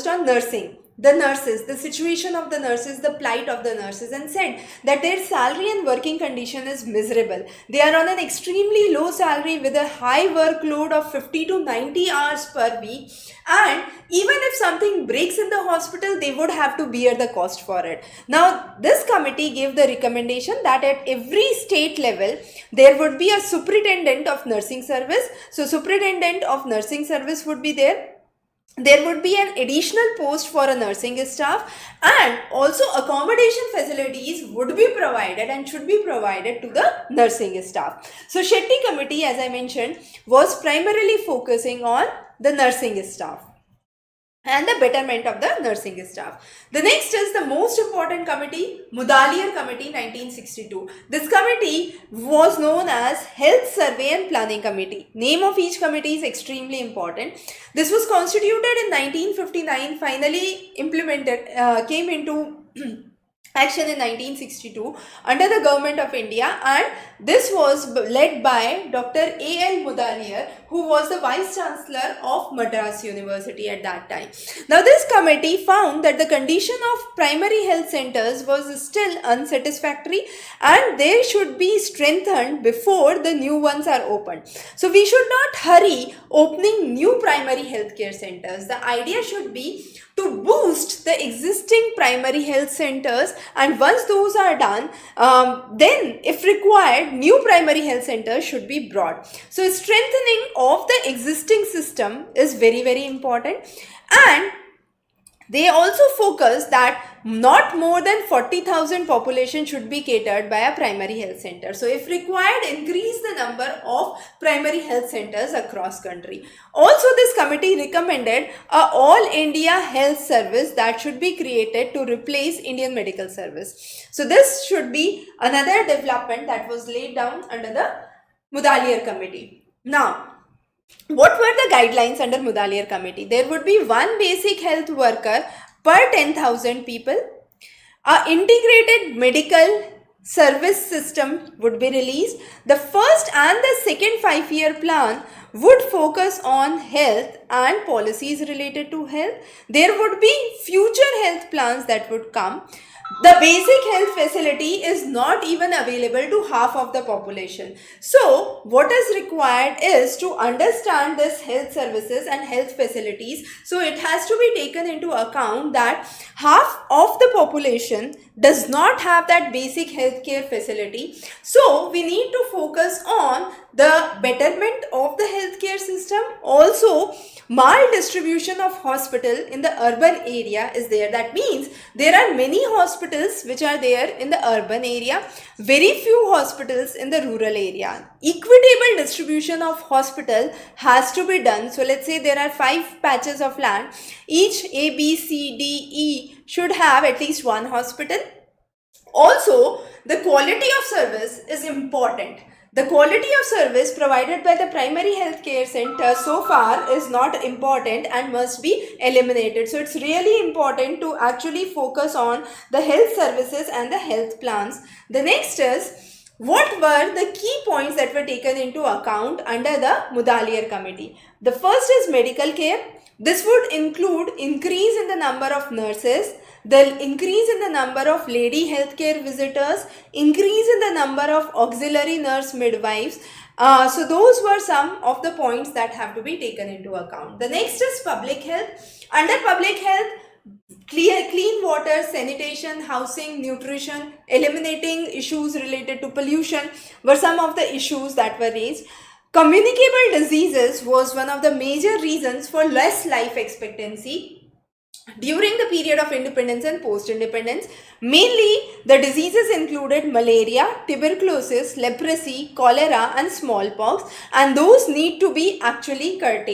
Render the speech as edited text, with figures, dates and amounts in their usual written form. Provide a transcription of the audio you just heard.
on nursing, the nurses, the situation of the nurses, the plight of the nurses, and said that their salary and working condition is miserable. They are on an extremely low salary with a high workload of 50 to 90 hours per week, and even if something breaks in the hospital, they would have to bear the cost for it. Now, this committee gave the recommendation that at every state level, there would be a superintendent of nursing service. So, superintendent of nursing service would be there. There would be an additional post for a nursing staff, and also accommodation facilities would be provided and should be provided to the nursing staff. So Shetty committee, as I mentioned, was primarily focusing on the nursing staff and the betterment of the nursing staff. The next is the most important committee, Mudaliar Committee 1962. This committee was known as Health Survey and Planning Committee. Name of each committee is extremely important. This was constituted in 1959, finally came into action in 1962 under the government of India, and this was led by Dr. A.L. Mudaliar, who was the Vice Chancellor of Madras University at that time. Now, this committee found that the condition of primary health centers was still unsatisfactory and they should be strengthened before the new ones are opened. So, we should not hurry opening new primary healthcare centers. The idea should be to boost the existing primary health centers, and once those are done, then if required, new primary health centers should be brought. So strengthening of the existing system is very, very important, and they also focus that not more than 40,000 population should be catered by a primary health center. So if required, increase the number of primary health centers across country. Also, this committee recommended a all India health service that should be created to replace Indian medical service. So this should be another development that was laid down under the Mudaliar committee. Now, what were the guidelines under Mudaliar committee? There would be one basic health worker per 10,000 people. An integrated medical service system would be released. The first and the second 5-year plan would focus on health and policies related to health. There would be future health plans that would come. The basic health facility is not even available to half of the population. So, what is required is to understand this health services and health facilities. So, it has to be taken into account that half of the population does not have that basic healthcare facility. So, we need to focus on the betterment of the healthcare system. Also, maldistribution of hospital in the urban area is there. That means there are many hospitals which are there in the urban area, very few hospitals in the rural area. Equitable distribution of hospital has to be done. So let's say there are 5 patches of land, each A, B, C, D, E should have at least one hospital. Also, the quality of service is important. The quality of service provided by the primary healthcare center so far is not important and must be eliminated. So it's really important to actually focus on the health services and the health plans. The next is, what were the key points that were taken into account under the Mudaliar committee? The first is medical care. This would include increase in the number of nurses, the increase in the number of lady healthcare visitors, increase in the number of auxiliary nurse midwives. So those were some of the points that have to be taken into account. The next is public health. Under public health, clean water, sanitation, housing, nutrition, eliminating issues related to pollution were some of the issues that were raised. Communicable diseases was one of the major reasons for less life expectancy during the period of independence and post-independence. Mainly, the diseases included malaria, tuberculosis, leprosy, cholera and smallpox, and those need to be actually curtailed.